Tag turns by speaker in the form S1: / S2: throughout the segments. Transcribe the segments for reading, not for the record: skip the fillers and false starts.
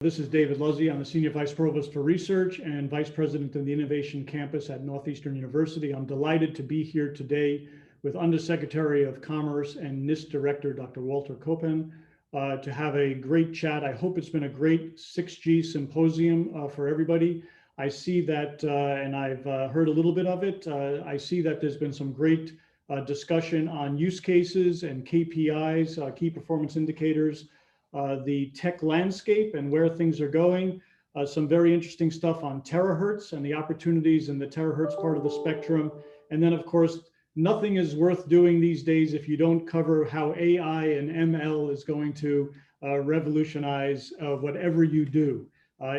S1: This is David Luzzi. I'm the Senior Vice Provost for Research and Vice President of the Innovation Campus at Northeastern University. I'm delighted to be here today with Undersecretary of Commerce and NIST Director, Dr. Walter Copan, to have a great chat. I hope it's been a great 6G symposium for everybody. I see that, and I've heard a little bit of it, I see that there's been some great discussion on use cases and KPIs, key performance indicators, the tech landscape and where things are going. Some very interesting stuff on terahertz and the opportunities in the terahertz part of the spectrum. And then of course, nothing is worth doing these days if you don't cover how AI and ML is going to revolutionize whatever you do,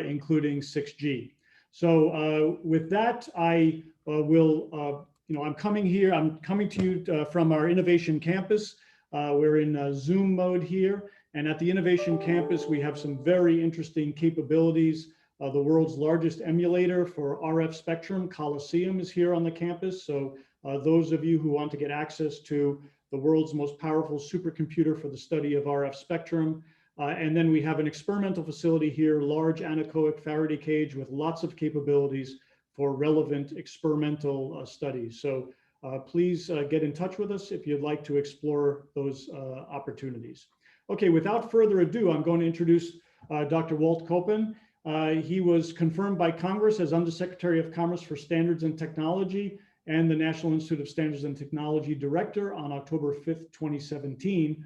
S1: including 6G. So with that, I I'm coming to you from our innovation campus. We're in Zoom mode here. And at the Innovation Campus, we have some very interesting capabilities. The world's largest emulator for RF spectrum, Coliseum, is here on the campus. So those of you who want to get access to the world's most powerful supercomputer for the study of RF spectrum. And then we have an experimental facility here, large anechoic Faraday cage with lots of capabilities for relevant experimental studies. So please get in touch with us if you'd like to explore those opportunities. Okay, without further ado, I'm going to introduce Dr. Walt Copan. He was confirmed by Congress as Undersecretary of Commerce for Standards and Technology and the National Institute of Standards and Technology Director on October 5th, 2017.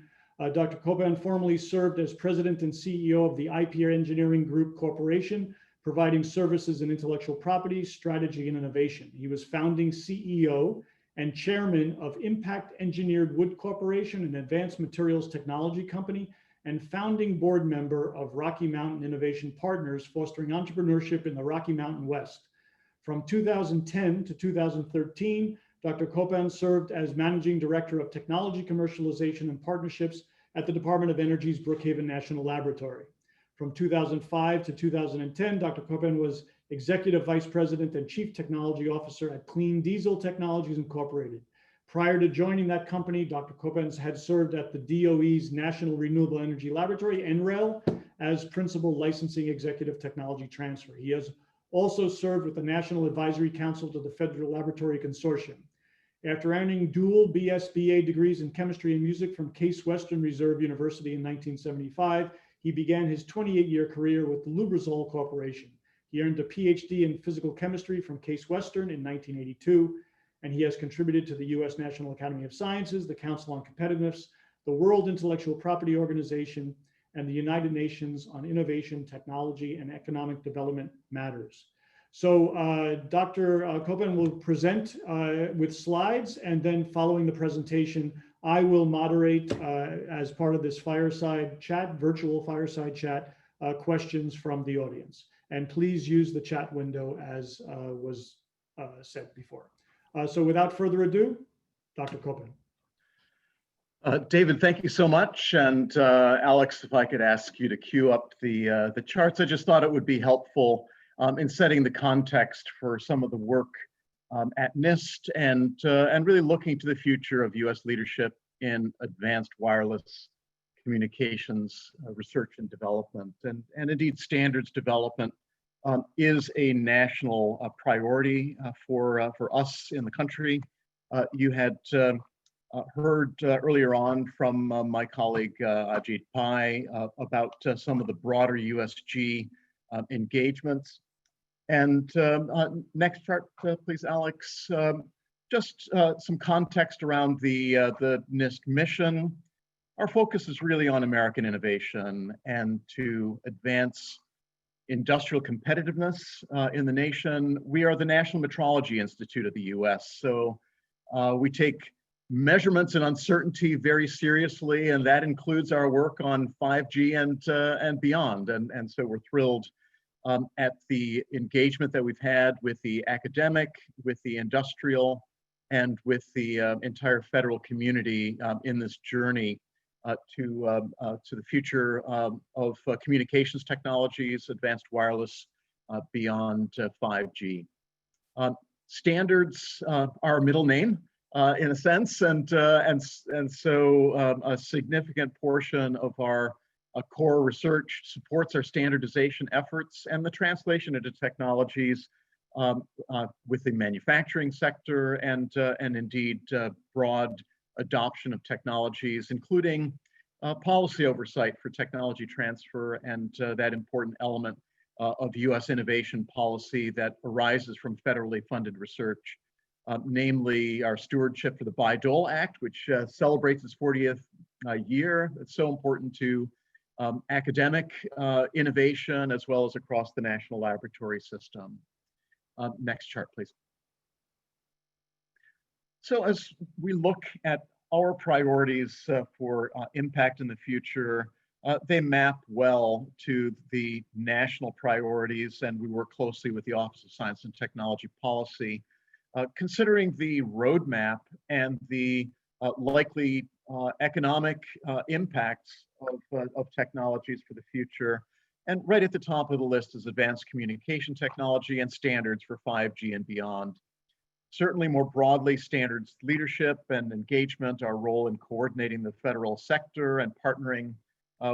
S1: Dr. Copan formerly served as President and CEO of the IP Engineering Group Corporation, providing services in intellectual property, strategy, and innovation. He was founding CEO and chairman of Impact Engineered Wood Corporation, an advanced materials technology company, and founding board member of Rocky Mountain Innovation Partners, fostering entrepreneurship in the Rocky Mountain West. From 2010 to 2013, Dr. Copan served as managing director of technology commercialization and partnerships at the Department of Energy's Brookhaven National Laboratory. From 2005 to 2010, Dr. Copan was Executive Vice President and Chief Technology Officer at Clean Diesel Technologies Incorporated. Prior to joining that company, Dr. Copan had served at the DOE's National Renewable Energy Laboratory, NREL, as Principal Licensing Executive Technology Transfer. He has also served with the National Advisory Council to the Federal Laboratory Consortium. After earning dual BS/BA degrees in chemistry and music from Case Western Reserve University in 1975, he began his 28-year career with the Lubrizol Corporation. He earned a PhD in physical chemistry from Case Western in 1982, and he has contributed to the U.S. National Academy of Sciences, the Council on Competitiveness, the World Intellectual Property Organization, and the United Nations on Innovation, Technology, and Economic Development Matters. So Dr. Copan will present with slides, and then following the presentation, I will moderate as part of this fireside chat, virtual fireside chat, questions from the audience. And please use the chat window as was said before. So without further ado, Dr. Copan.
S2: David, thank you so much. And Alex, if I could ask you to queue up the charts, I just thought it would be helpful in setting the context for some of the work at NIST and really looking to the future of U.S. leadership in advanced wireless communications research and development, and indeed standards development is a national priority for us in the country. You had heard earlier on from my colleague Ajit Pai about some of the broader USG engagements. And next chart, please, Alex. Just some context around the NIST mission. Our focus is really on American innovation and to advance industrial competitiveness in the nation. We are the National Metrology Institute of the US. So we take measurements and uncertainty very seriously, and that includes our work on 5G and beyond. And so we're thrilled at the engagement that we've had with the academic, with the industrial, and with the entire federal community in this journey to the future of communications technologies, advanced wireless beyond 5G. Standards are our middle name in a sense, and so a significant portion of our core research supports our standardization efforts and the translation into technologies with the manufacturing sector and indeed broad adoption of technologies, including policy oversight for technology transfer and that important element of US innovation policy that arises from federally funded research, namely our stewardship for the Bayh-Dole Act, which celebrates its 40th year. It's so important to academic innovation as well as across the national laboratory system. Next chart, please. So as we look at our priorities for impact in the future, they map well to the national priorities, and we work closely with the Office of Science and Technology Policy, considering the roadmap and the likely economic impacts of technologies for the future. And right at the top of the list is advanced communication technology and standards for 5G and beyond. Certainly more broadly, standards leadership and engagement, our role in coordinating the federal sector and partnering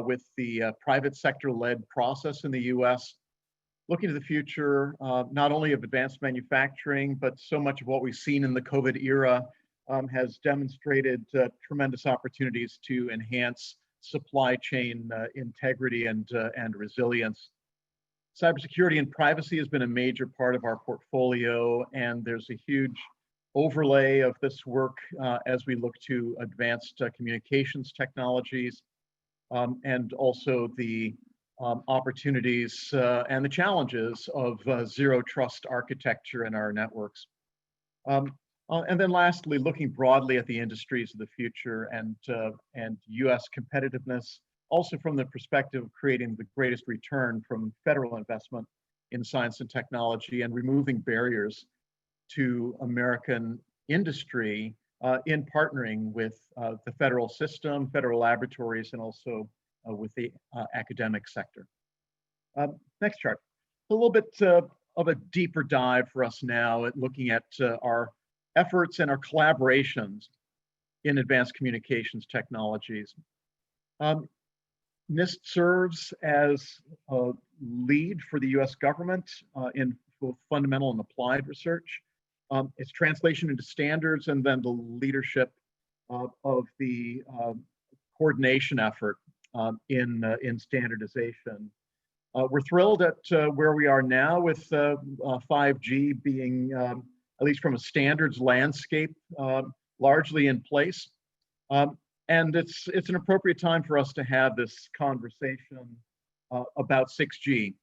S2: with the private sector-led process in the US. Looking to the future, not only of advanced manufacturing, but so much of what we've seen in the COVID era has demonstrated tremendous opportunities to enhance supply chain integrity and resilience. Cybersecurity and privacy has been a major part of our portfolio, and there's a huge overlay of this work as we look to advanced communications technologies and also the opportunities and the challenges of zero trust architecture in our networks. And then lastly, looking broadly at the industries of the future and US competitiveness, also from the perspective of creating the greatest return from federal investment in science and technology and removing barriers to American industry in partnering with the federal system, federal laboratories, and also with the academic sector. Next chart. A little bit of a deeper dive for us now at looking at our efforts and our collaborations in advanced communications technologies. NIST serves as a lead for the US government in both fundamental and applied research. Its translation into standards and then the leadership of the coordination effort in standardization. We're thrilled at where we are now with 5G being, at least from a standards landscape, largely in place. And it's an appropriate time for us to have this conversation about 6G.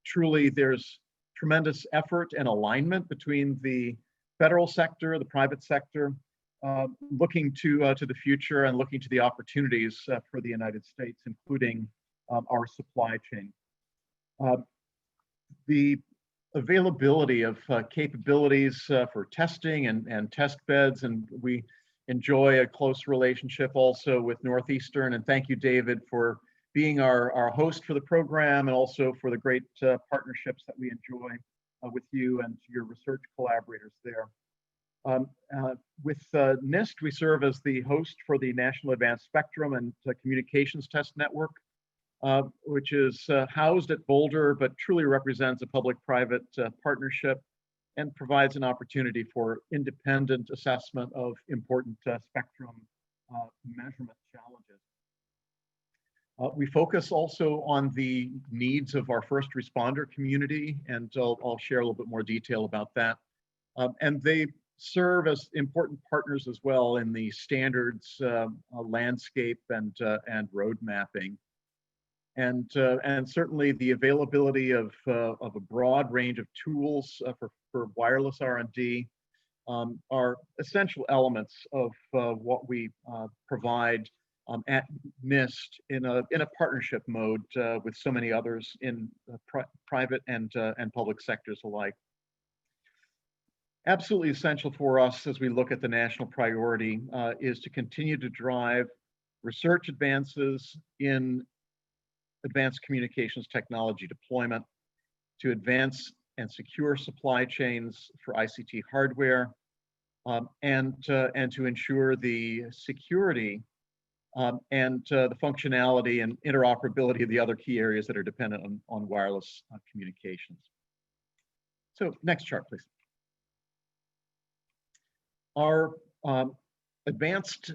S2: Truly, there's tremendous effort and alignment between the federal sector, the private sector, looking to the future and looking to the opportunities for the United States, including our supply chain. The availability of capabilities for testing and test beds, and we enjoy a close relationship also with Northeastern, and thank you, David, for being our host for the program and also for the great partnerships that we enjoy with you and your research collaborators there. With NIST, we serve as the host for the National Advanced Spectrum and Communications Test Network, which is housed at Boulder, but truly represents a public-private partnership and provides an opportunity for independent assessment of important spectrum measurement challenges. We focus also on the needs of our first responder community, and I'll share a little bit more detail about that. And they serve as important partners as well in the standards landscape and road mapping. And certainly the availability of a broad range of tools for wireless R&D are essential elements of what we provide at NIST in a partnership mode with so many others in private and public sectors alike. Absolutely essential for us as we look at the national priority is to continue to drive research advances in advanced communications technology deployment, to advance and secure supply chains for ICT hardware, and to ensure the security and the functionality and interoperability of the other key areas that are dependent on wireless communications. So next chart, please. Our advanced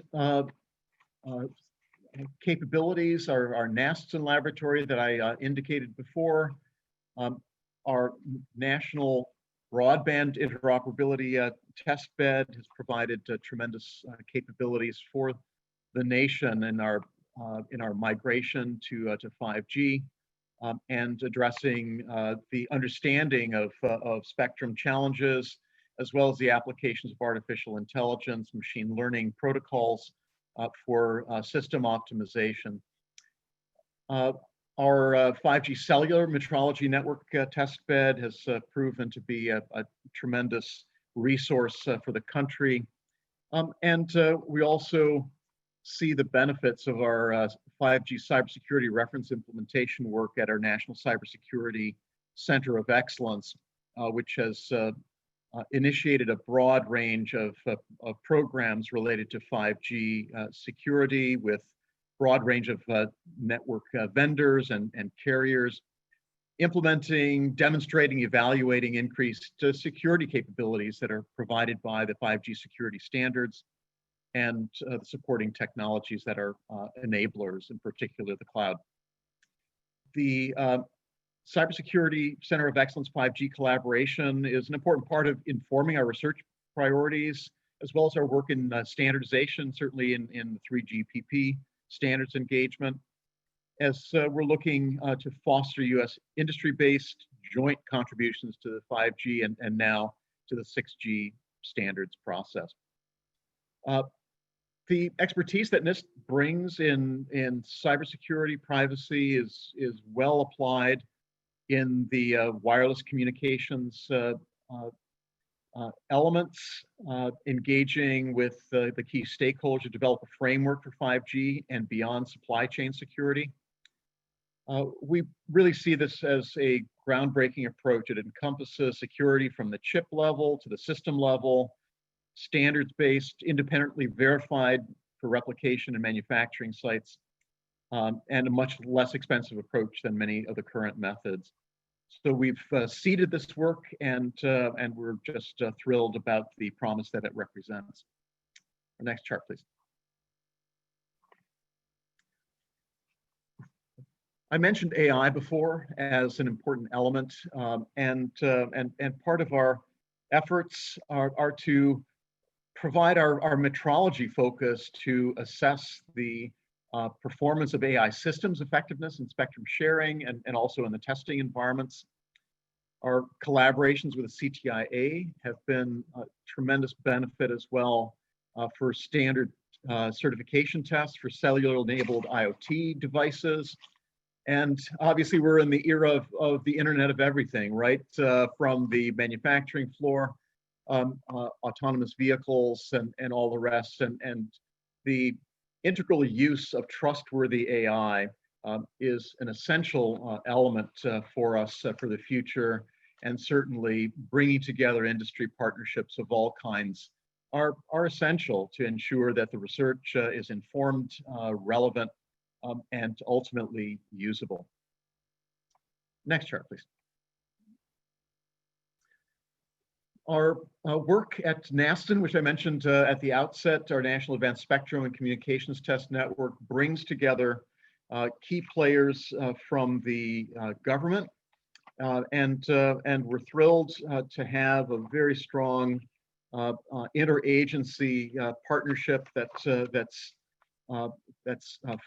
S2: capabilities, our NIST laboratory that I indicated before, our national broadband interoperability test bed has provided tremendous capabilities for the nation in our migration to 5G and addressing the understanding of spectrum challenges, as well as the applications of artificial intelligence, machine learning protocols for system optimization. Our 5G cellular metrology network test bed has proven to be a tremendous resource for the country. And we also see the benefits of our 5G cybersecurity reference implementation work at our National Cybersecurity Center of Excellence, which has initiated a broad range of programs related to 5G security with broad range of network vendors and carriers, implementing, demonstrating, evaluating increased security capabilities that are provided by the 5G security standards and the supporting technologies that are enablers, in particular the cloud. The Cybersecurity Center of Excellence 5G collaboration is an important part of informing our research priorities, as well as our work in standardization, certainly in the 3GPP standards engagement, as we're looking to foster U.S. industry-based joint contributions to the 5G and now to the 6G standards process. The expertise that NIST brings in cybersecurity privacy is well applied in the wireless communications elements, engaging with the key stakeholders to develop a framework for 5G and beyond supply chain security. We really see this as a groundbreaking approach. It encompasses security from the chip level to the system level, standards-based, independently verified for replication and manufacturing sites, and a much less expensive approach than many of the current methods. So we've seeded this work, and we're just thrilled about the promise that it represents. The next chart, please. I mentioned AI before as an important element, and part of our efforts are to provide our metrology focus to assess the performance of AI systems effectiveness in spectrum sharing and also in the testing environments. Our collaborations with the CTIA have been a tremendous benefit as well for standard certification tests for cellular-enabled IoT devices. And obviously we're in the era of the Internet of Everything, right? From the manufacturing floor, autonomous vehicles and all the rest, and the integral use of trustworthy AI is an essential element for us for the future, and certainly bringing together industry partnerships of all kinds are essential to ensure that the research is informed, relevant, and ultimately usable. Next chart, please. Our work at NASTN, which I mentioned at the outset, our National Advanced Spectrum and Communications Test Network, brings together key players from the government, and we're thrilled to have a very strong interagency partnership that's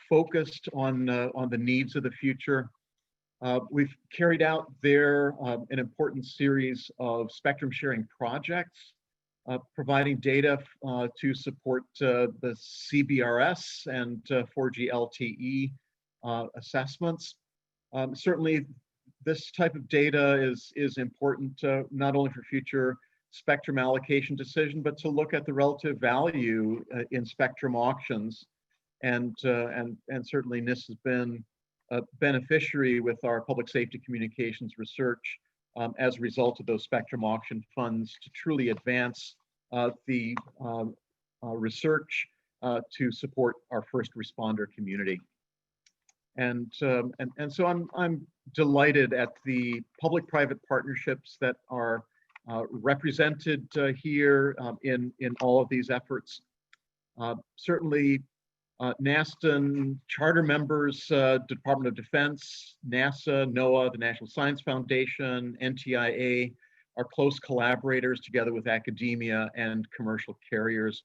S2: focused on the needs of the future. We've carried out there an important series of spectrum sharing projects, providing data to support the CBRS and 4G LTE assessments. Certainly, this type of data is important not only for future spectrum allocation decision, but to look at the relative value in spectrum auctions. And certainly NIST has been a beneficiary with our public safety communications research as a result of those spectrum auction funds to truly advance the research to support our first responder community. And so I'm delighted at the public-private partnerships that are represented here in all of these efforts. Certainly, NASTA and charter members, Department of Defense, NASA, NOAA, the National Science Foundation, NTIA are close collaborators together with academia and commercial carriers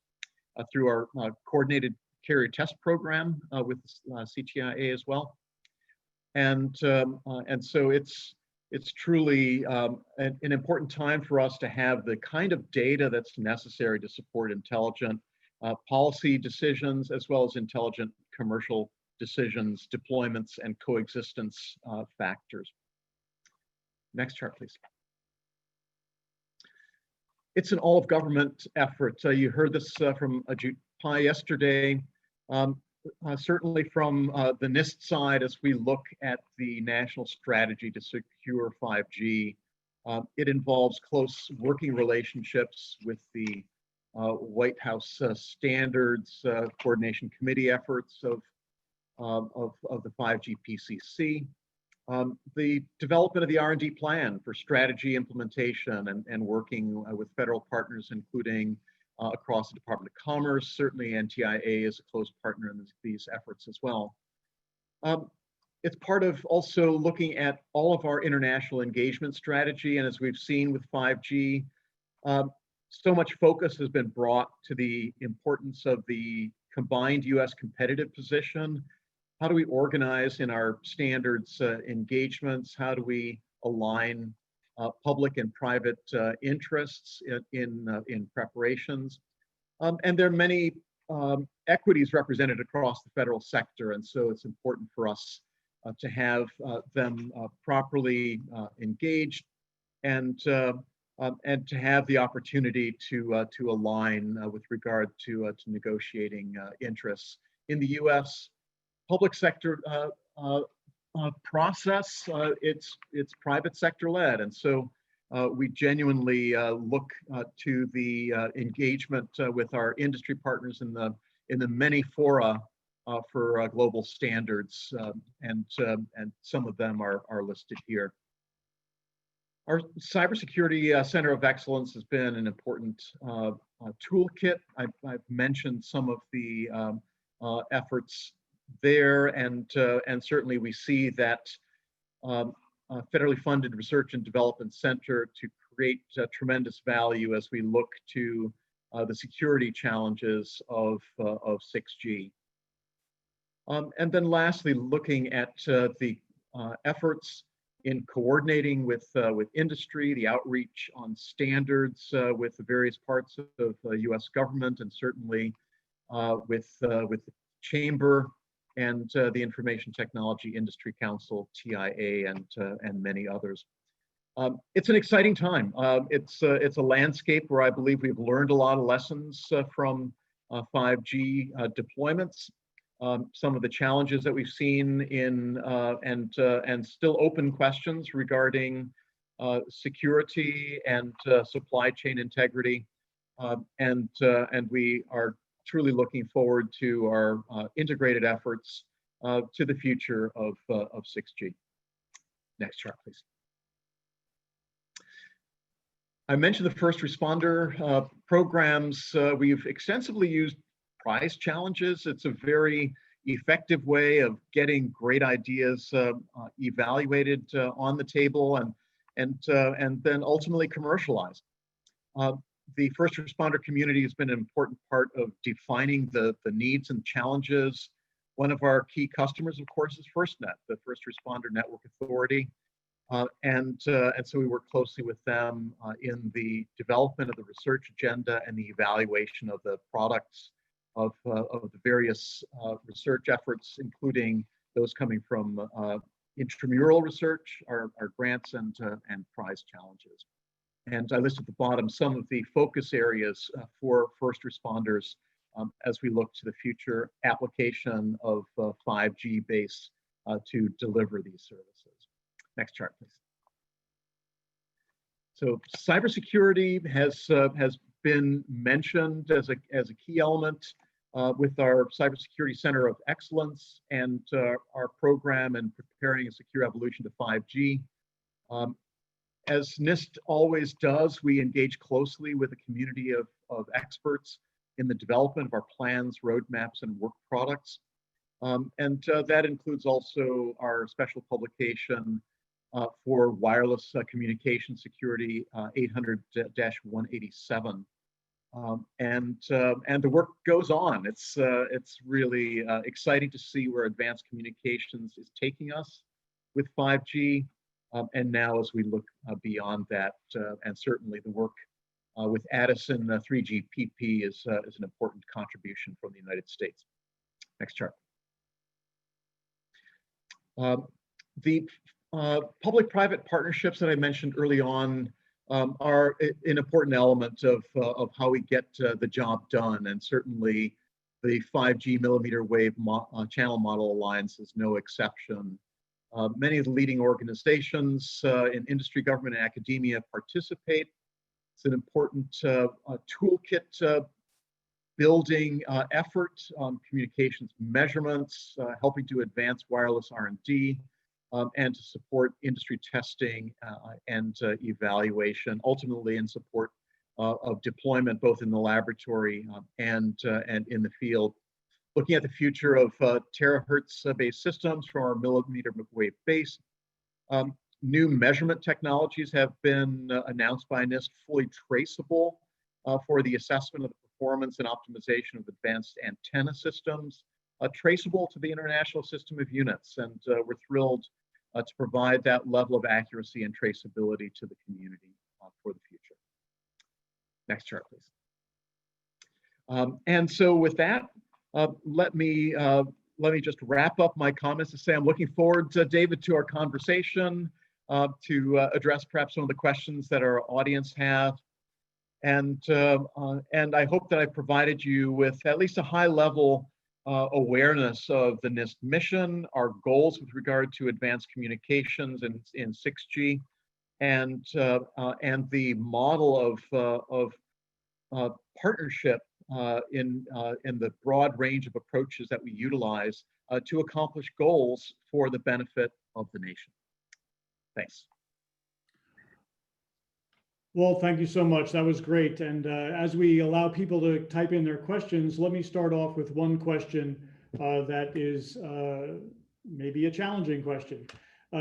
S2: through our coordinated carrier test program with CTIA as well. And so it's truly an important time for us to have the kind of data that's necessary to support intelligent policy decisions, as well as intelligent commercial decisions, deployments, and coexistence factors. Next chart, please. It's an all-of-government effort. You heard this from Ajit Pai yesterday. Certainly from the NIST side, as we look at the national strategy to secure 5G, it involves close working relationships with the White House standards coordination committee efforts of the 5G PCC, the development of the R&D plan for strategy implementation and working with federal partners, including across the Department of Commerce. Certainly NTIA is a close partner in these efforts as well. It's part of also looking at all of our international engagement strategy, and as we've seen with 5G, so much focus has been brought to the importance of the combined US competitive position. How do we organize in our standards engagements? How do we align public and private interests in preparations? And there are many equities represented across the federal sector, and so it's important for us to have them properly engaged and to have the opportunity to align with regard to negotiating interests. In the U.S. public sector process, it's private sector led, and so we genuinely look to the engagement with our industry partners in the many fora for global standards, and some of them are listed here. Our Cybersecurity Center of Excellence has been an important toolkit. I've mentioned some of the efforts there, and certainly we see that federally funded research and development center to create tremendous value as we look to the security challenges of 6G. And then lastly, looking at the efforts in coordinating with industry, the outreach on standards with the various parts of the U.S. government, and certainly with the Chamber and the Information Technology Industry Council, TIA, and many others. It's an exciting time. It's a landscape where I believe we've learned a lot of lessons from 5G deployments. Some of the challenges that we've seen in and still open questions regarding security and supply chain integrity, and we are truly looking forward to our integrated efforts to the future of 6G. Next chart, please. I mentioned the first responder programs. We've extensively used prize challenges. It's a very effective way of getting great ideas evaluated on the table and then ultimately commercialized. The first responder community has been an important part of defining the needs and challenges. One of our key customers, of course, is FirstNet, the First Responder Network Authority. And so we work closely with them in the development of the research agenda and the evaluation of the products of the various research efforts, including those coming from intramural research, our grants and prize challenges. And I list at the bottom some of the focus areas for first responders as we look to the future application of 5G base to deliver these services. Next chart, please. So cybersecurity has been mentioned as a key element. with our Cybersecurity Center of Excellence and our program and preparing a secure evolution to 5G. As NIST always does, we engage closely with a community of experts in the development of our plans, roadmaps, and work products. That includes also our special publication for wireless communication security 800-187. And the work goes on. It's really exciting to see where advanced communications is taking us with 5G. And now as we look beyond that, and certainly the work with Addison 3GPP is an important contribution from the United States. Next chart. The public-private partnerships that I mentioned early on are an important element of how we get the job done, and certainly the 5G millimeter wave channel model alliance is no exception. Many of the leading organizations in industry, government, and academia participate. It's an important toolkit building effort on communications measurements, helping to advance wireless R&D, and to support industry testing and evaluation, ultimately in support of deployment both in the laboratory and in the field. Looking at the future of terahertz-based systems from our millimeter wave base, new measurement technologies have been announced by NIST, fully traceable for the assessment of the performance and optimization of advanced antenna systems, traceable to the International System of Units. And we're thrilled to provide that level of accuracy and traceability to the community for the future. Next chart, please. And so with that, let me just wrap up my comments to say I'm looking forward, David, to our conversation, to address perhaps some of the questions that our audience have. And I hope that I provided you with at least a high-level awareness of the NIST mission, our goals with regard to advanced communications in 6G, and the model of partnership in the broad range of approaches that we utilize to accomplish goals for the benefit of the nation. Thanks.
S1: Well, thank you so much. That was great. And as we allow people to type in their questions, let me start off with one question that is maybe a challenging question.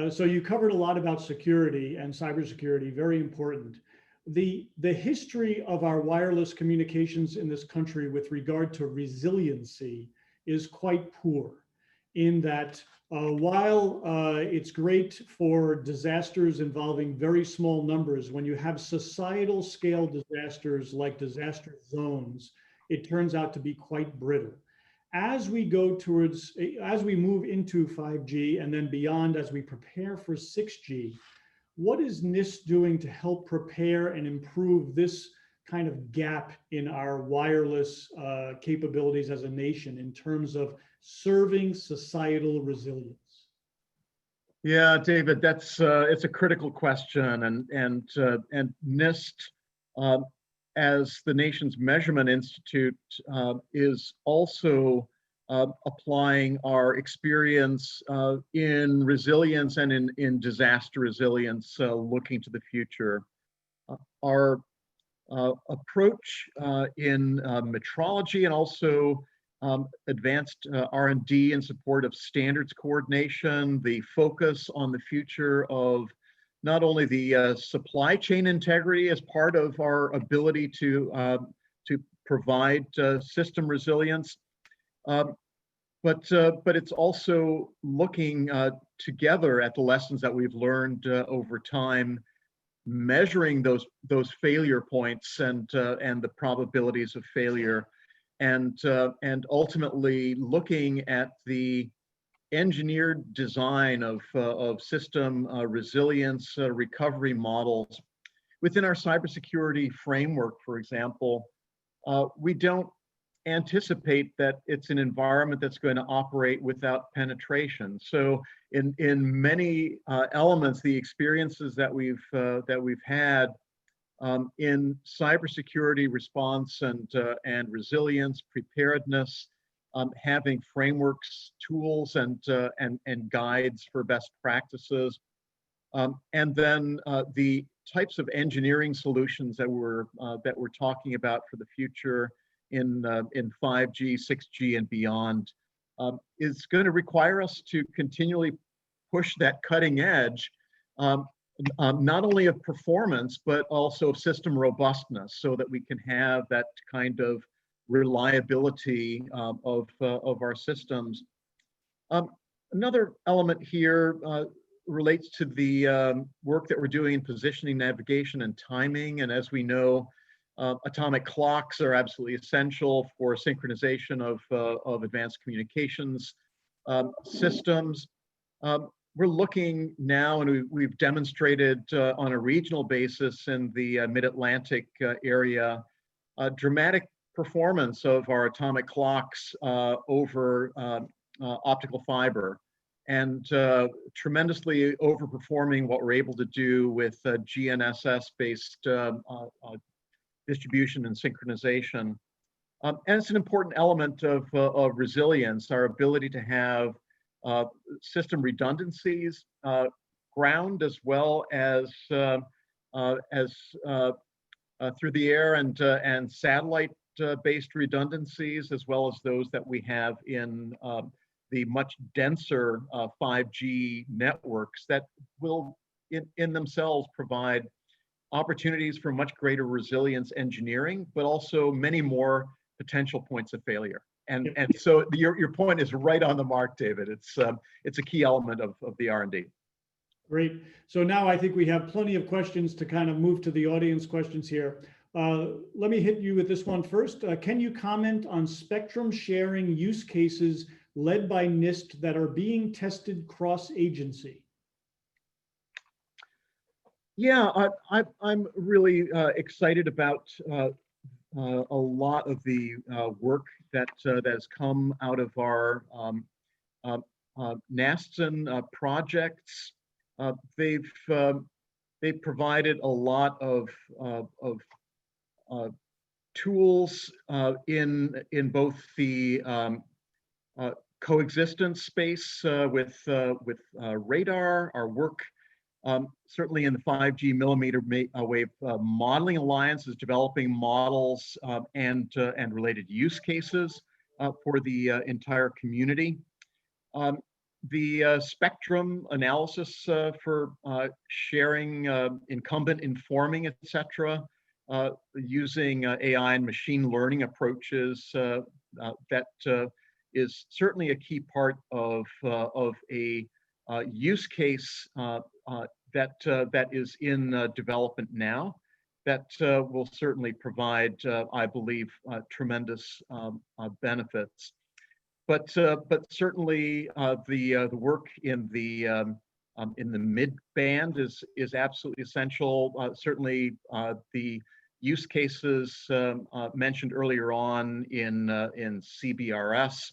S1: So you covered a lot about security and cybersecurity, very important. The history of our wireless communications in this country with regard to resiliency is quite poor, in that while it's great for disasters involving very small numbers, when you have societal scale disasters like disaster zones, it turns out to be quite brittle. As we move into 5G and then beyond, as we prepare for 6G, what is NIST doing to help prepare and improve this kind of gap in our wireless capabilities as a nation in terms of serving societal resilience?
S2: Yeah, David, that's it's a critical question, and NIST, as the nation's measurement institute, is also applying our experience in resilience and in disaster resilience, looking to the future. Our approach in metrology and also advanced R&D in support of standards coordination, the focus on the future of not only the supply chain integrity as part of our ability to provide system resilience, but it's also looking together at the lessons that we've learned over time, measuring those failure points and the probabilities of failure, and ultimately looking at the engineered design of system resilience recovery models. Within our cybersecurity framework, for example, we don't anticipate that it's an environment that's going to operate without penetration. So in many elements, the experiences that we've had in cybersecurity response and resilience, preparedness, having frameworks, tools, and guides for best practices, and then the types of engineering solutions that we're talking about for the future in 5G, 6G, and beyond is going to require us to continually push that cutting edge, not only of performance, but also of system robustness, so that we can have that kind of reliability of our systems. Another element here relates to the work that we're doing in positioning, navigation, and timing. And as we know, atomic clocks are absolutely essential for synchronization of advanced communications systems. We're looking now, and we've demonstrated on a regional basis in the Mid-Atlantic area, dramatic performance of our atomic clocks over optical fiber, and tremendously overperforming what we're able to do with GNSS-based distribution and synchronization. And it's an important element of resilience, our ability to have system redundancies, ground as well as through the air, and satellite-based redundancies, as well as those that we have in the much denser 5G networks that will in themselves provide opportunities for much greater resilience engineering, but also many more potential points of failure. And so your point is right on the mark, David. It's a key element of the R&D.
S1: Great. So now I think we have plenty of questions to kind of move to the audience questions here. Let me hit you with this one first. Can you comment on spectrum sharing use cases led by NIST that are being tested cross-agency?
S2: Yeah, I'm really excited about a lot of the work that has come out of our NASTN projects. They've provided a lot of tools in both the coexistence space with radar, our work. Certainly in the 5G millimeter wave modeling alliance is developing models and related use cases for the entire community. The spectrum analysis for sharing, incumbent informing, etc., using AI and machine learning approaches that is certainly a key part of a use case that is in development now, that will certainly provide, I believe, tremendous benefits. But certainly the work in the mid band is absolutely essential. Certainly the use cases mentioned earlier on in CBRS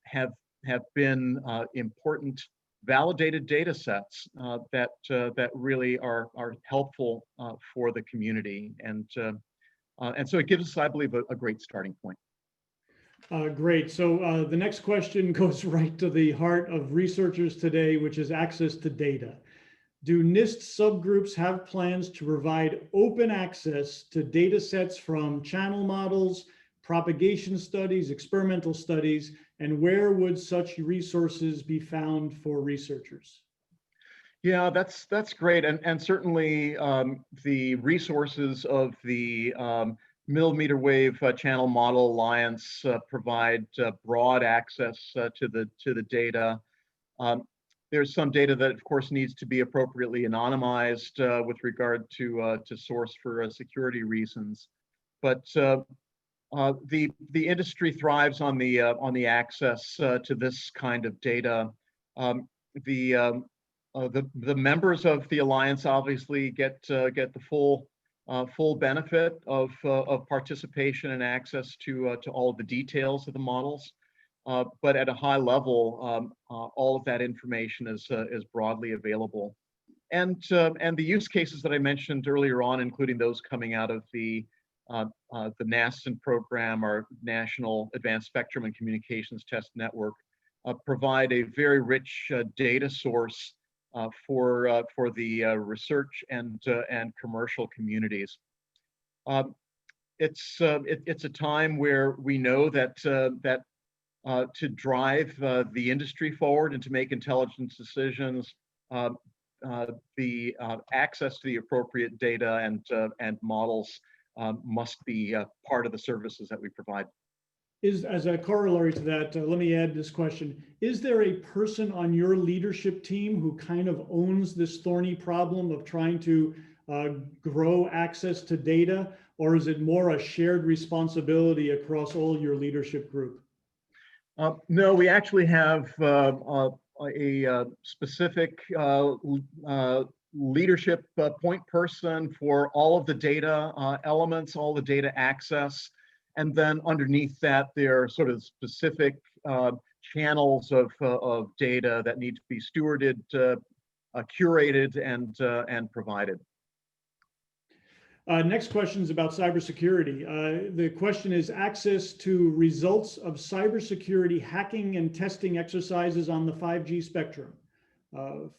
S2: have been important validated data sets that really are helpful for the community, and so it gives us, I believe, a great starting point.
S1: Great. So the next question goes right to the heart of researchers today, which is access to data. Do NIST subgroups have plans to provide open access to data sets from channel models, propagation studies, experimental studies, and where would such resources be found for researchers?
S2: Yeah, that's great, and certainly the resources of the millimeter wave channel model alliance provide broad access to the data. There's some data that, of course, needs to be appropriately anonymized with regard to source for security reasons, but the industry thrives on the access to this kind of data. The members of the alliance obviously get the full benefit of participation and access to all of the details of the models, but at a high level, all of that information is broadly available. And the use cases that I mentioned earlier on, including those coming out of the NAST program, our National Advanced Spectrum and Communications Test Network, provide a very rich data source for the research and commercial communities. It's a time where we know that to drive the industry forward and to make intelligent decisions, the access to the appropriate data and models must be part of the services that we provide.
S1: As a corollary to that, let me add this question. Is there a person on your leadership team who kind of owns this thorny problem of trying to grow access to data, or is it more a shared responsibility across all your leadership group?
S2: No, we actually have a specific leadership point person for all of the data elements, all the data access. And then underneath that, there are sort of specific channels of data that need to be stewarded, curated, and provided.
S1: Next question is about cybersecurity. The question is access to results of cybersecurity hacking and testing exercises on the 5G spectrum.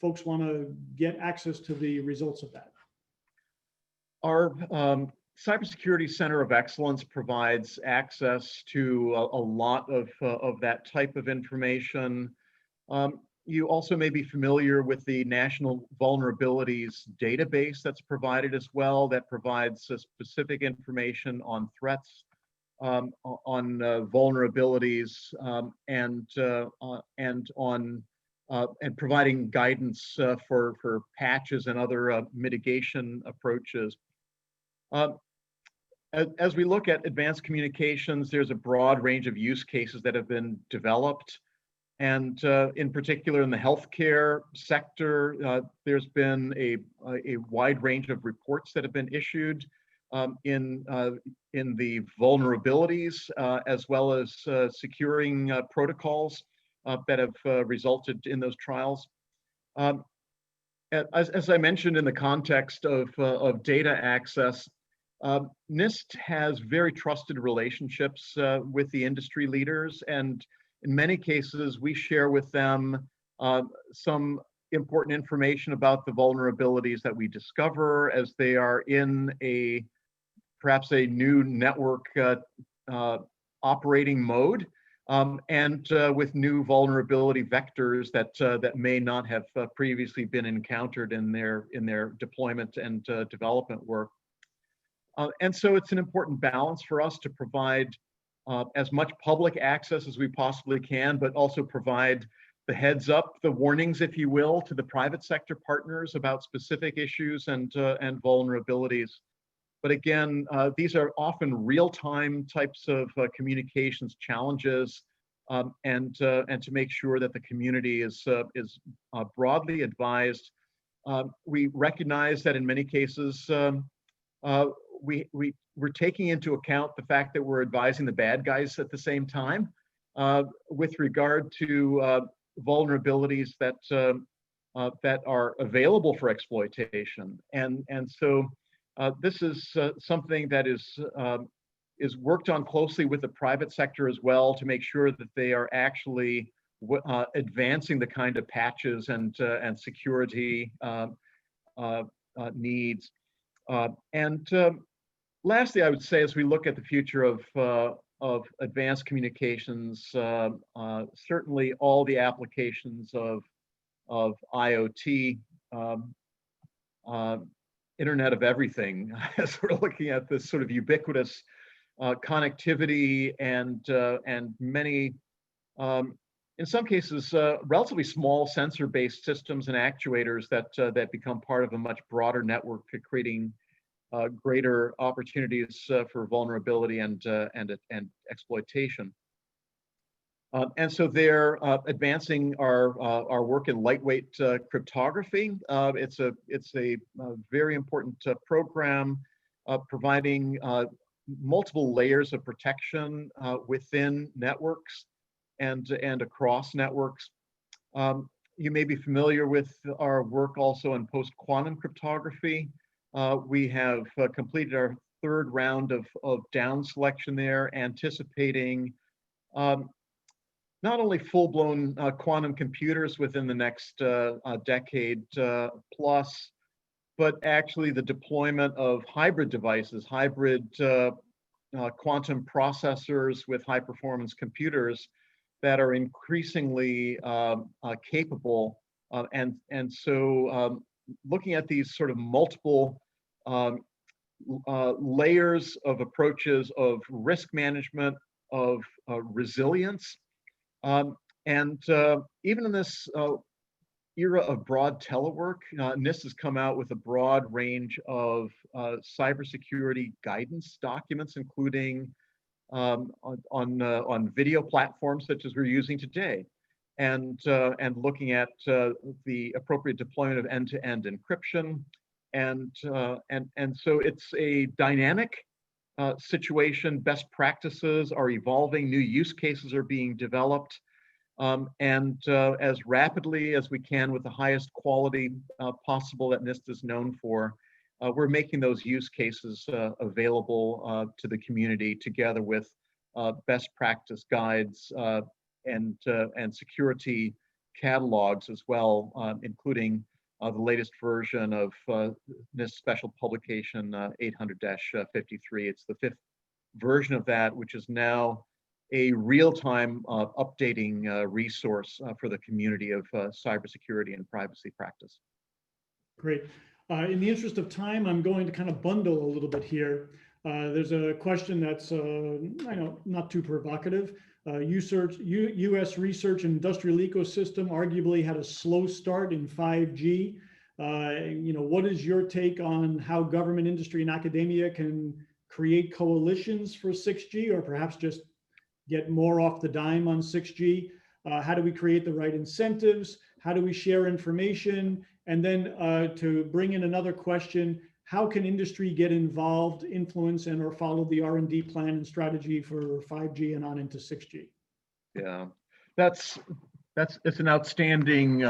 S1: Folks want to get access to the results of that.
S2: Our Cybersecurity Center of Excellence provides access to a lot of that type of information. You also may be familiar with the National Vulnerabilities Database that's provided as well, that provides specific information on threats, on vulnerabilities, and providing guidance for patches and other mitigation approaches. As we look at advanced communications, there's a broad range of use cases that have been developed. And in particular, in the healthcare sector, there's been a wide range of reports that have been issued in the vulnerabilities, as well as securing protocols that have resulted in those trials. As I mentioned in the context of data access, NIST has very trusted relationships with the industry leaders, and in many cases, we share with them some important information about the vulnerabilities that we discover as they are in perhaps a new network operating mode, and with new vulnerability vectors that may not have previously been encountered in their deployment and development work. And so it's an important balance for us to provide as much public access as we possibly can, but also provide the heads up, the warnings, if you will, to the private sector partners about specific issues and vulnerabilities. But again, these are often real-time types of communications challenges, and to make sure that the community is broadly advised. We recognize that in many cases, we're taking into account the fact that we're advising the bad guys at the same time with regard to vulnerabilities that are available for exploitation. And so this is something that is worked on closely with the private sector as well, to make sure that they are actually advancing the kind of patches and security needs. Lastly, I would say, as we look at the future of advanced communications, certainly all the applications of IoT, Internet of Everything, as we're looking at this sort of ubiquitous connectivity and many, in some cases, relatively small sensor-based systems and actuators that become part of a much broader network, creating greater opportunities for vulnerability and exploitation. And so they're advancing our work in lightweight cryptography. It's a very important program providing multiple layers of protection within networks and across networks. You may be familiar with our work also in post-quantum cryptography. We have completed our third round of down selection there, anticipating not only full-blown quantum computers within the next decade plus, but actually the deployment of hybrid devices, hybrid quantum processors with high-performance computers that are increasingly capable. And so looking at these sort of multiple layers of approaches of risk management, of resilience, and even in this era of broad telework, NIST has come out with a broad range of cybersecurity guidance documents, including on video platforms such as we're using today, and looking at the appropriate deployment of end-to-end encryption, and so it's a dynamic situation. Best practices are evolving, new use cases are being developed, and as rapidly as we can with the highest quality possible that NIST is known for, we're making those use cases available to the community together with best practice guides and security catalogs as well, including the latest version of NIST Special Publication 800-53. It's the 5th version of that, which is now a real-time updating resource for the community of cybersecurity and privacy practice.
S1: Great. In the interest of time, I'm going to kind of bundle a little bit here. There's a question that's, I know, not too provocative. U.S. research and industrial ecosystem arguably had a slow start in 5G. What is your take on how government, industry, and academia can create coalitions for 6G, or perhaps just get more off the dime on 6G? How do we create the right incentives? How do we share information? And then to bring in another question, how can industry get involved, influence, and or follow the R&D plan and strategy for 5G and on into 6G?
S2: Yeah, it's an outstanding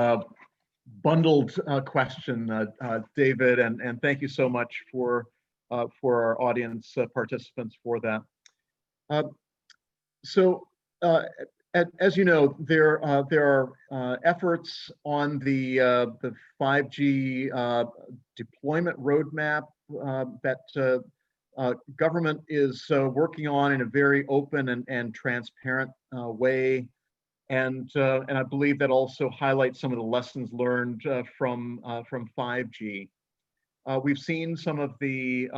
S2: bundled question, David, and thank you so much for our audience participants for that. As you know, there are efforts on the 5G deployment roadmap that government is working on in a very open and transparent way, and I believe that also highlights some of the lessons learned from 5G. We've seen some of the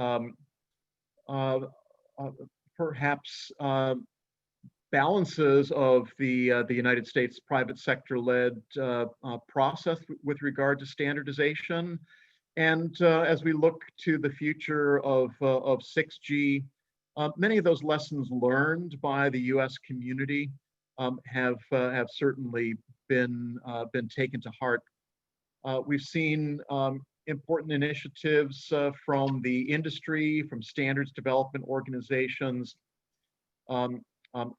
S2: perhaps balances of the United States private sector-led process with regard to standardization, and as we look to the future of 6G, many of those lessons learned by the U.S. community have certainly been taken to heart. We've seen important initiatives from the industry, from standards development organizations.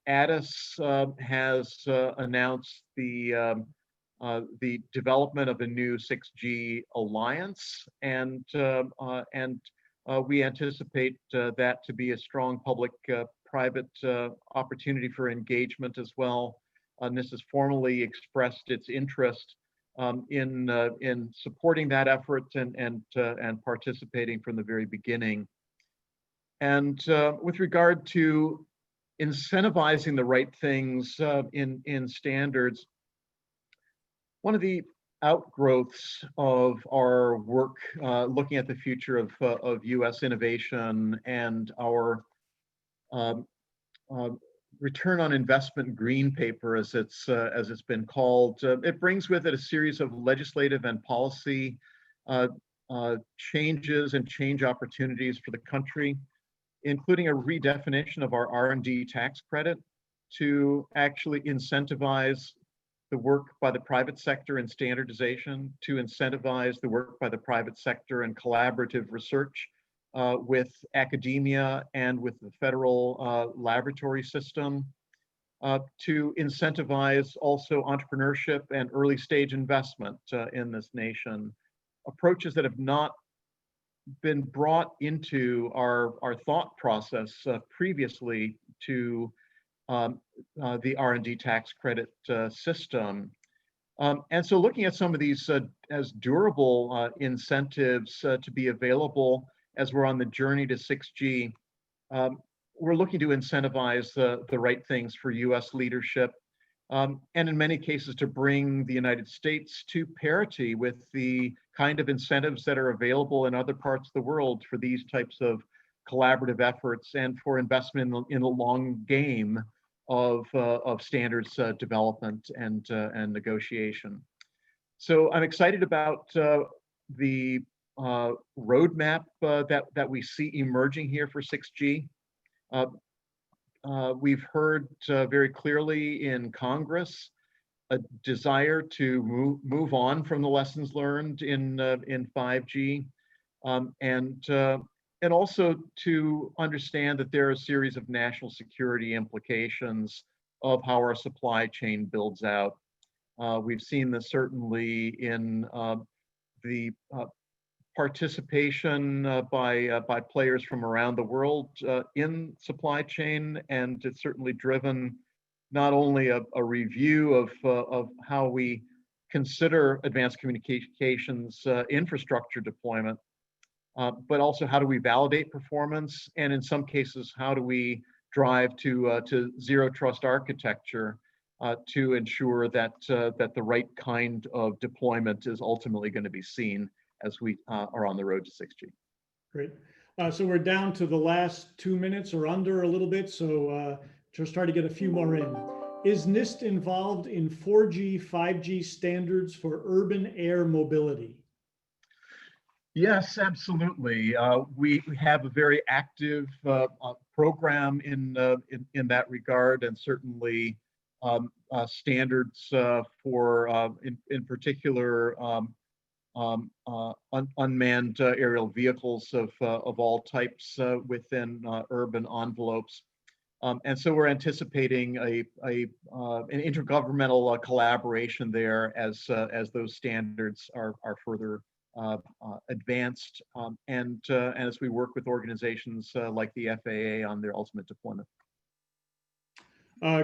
S2: ADIS has announced the development of a new 6G alliance, and we anticipate that to be a strong public-private opportunity for engagement as well. NIST has formally expressed its interest in supporting that effort and participating from the very beginning. And with regard to incentivizing the right things in standards, one of the outgrowths of our work looking at the future of U.S. innovation and our return on investment green paper, as it's been called, it brings with it a series of legislative and policy changes and change opportunities for the country, including a redefinition of our R&D tax credit to actually incentivize the work by the private sector in standardization, to incentivize the work by the private sector in collaborative research with academia and with the federal laboratory system. to incentivize also entrepreneurship and early stage investment in this nation. Approaches that have not been brought into our thought process previously to the R&D tax credit system. And so looking at some of these as durable incentives to be available as we're on the journey to 6G, we're looking to incentivize the right things for US leadership, and in many cases to bring the United States to parity with the kind of incentives that are available in other parts of the world for these types of collaborative efforts and for investment in the long game of standards development and negotiation. So I'm excited about the roadmap that we see emerging here for 6G. We've heard very clearly in Congress a desire to move on from the lessons learned in 5G, and also to understand that there are a series of national security implications of how our supply chain builds out. We've seen this certainly in the participation by players from around the world in supply chain, and it's certainly driven not only a review of how we consider advanced communications infrastructure deployment, but also how do we validate performance, and in some cases, how do we drive to zero trust architecture to ensure that that the right kind of deployment is ultimately going to be seen as we are on the road to 6G.
S1: Great. So we're down to the last 2 minutes or under a little bit, so just try to get a few more in. Is NIST involved in 4G, 5G standards for urban air mobility?
S2: Yes, absolutely. We have a very active program in that regard, and certainly standards for, in particular, unmanned aerial vehicles of all types within urban envelopes. And so we're anticipating an intergovernmental collaboration there as those standards are further advanced, and as we work with organizations like the FAA on their ultimate deployment.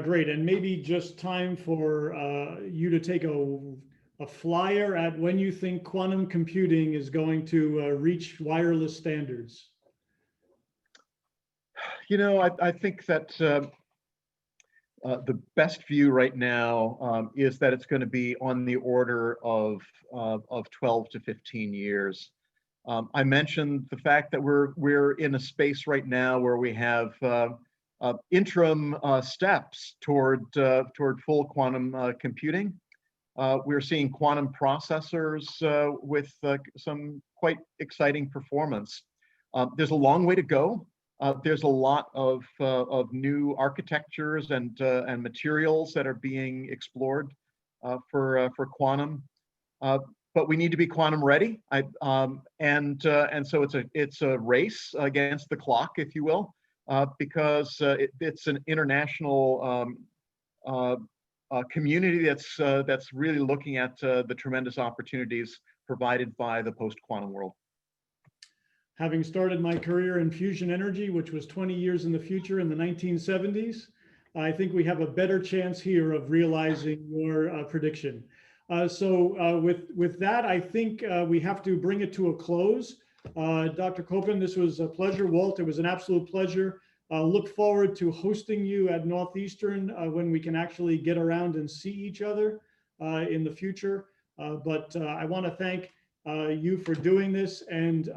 S1: Great, and maybe just time for you to take a flyer at when you think quantum computing is going to reach wireless standards.
S2: You know, I think that the best view right now is that it's going to be on the order of 12 to 15 years. I mentioned the fact that we're in a space right now where we have interim steps toward full quantum computing. We're seeing quantum processors with some quite exciting performance. There's a long way to go. There's a lot of new architectures and materials that are being explored for quantum, but we need to be quantum ready. And so it's a race against the clock, if you will, because it's an international community that's really looking at the tremendous opportunities provided by the post-quantum world.
S1: Having started my career in fusion energy, which was 20 years in the future in the 1970s, I think we have a better chance here of realizing your prediction. So with that, I think we have to bring it to a close. Dr. Copan, this was a pleasure. Walt, it was an absolute pleasure. Look forward to hosting you at Northeastern when we can actually get around and see each other in the future. But I want to thank you for doing this. And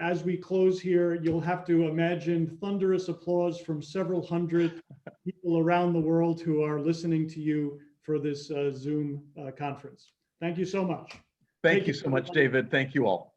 S1: as we close here, you'll have to imagine thunderous applause from several hundred people around the world who are listening to you for this Zoom conference. Thank you so much.
S2: Thank you so much, David. Thank you all.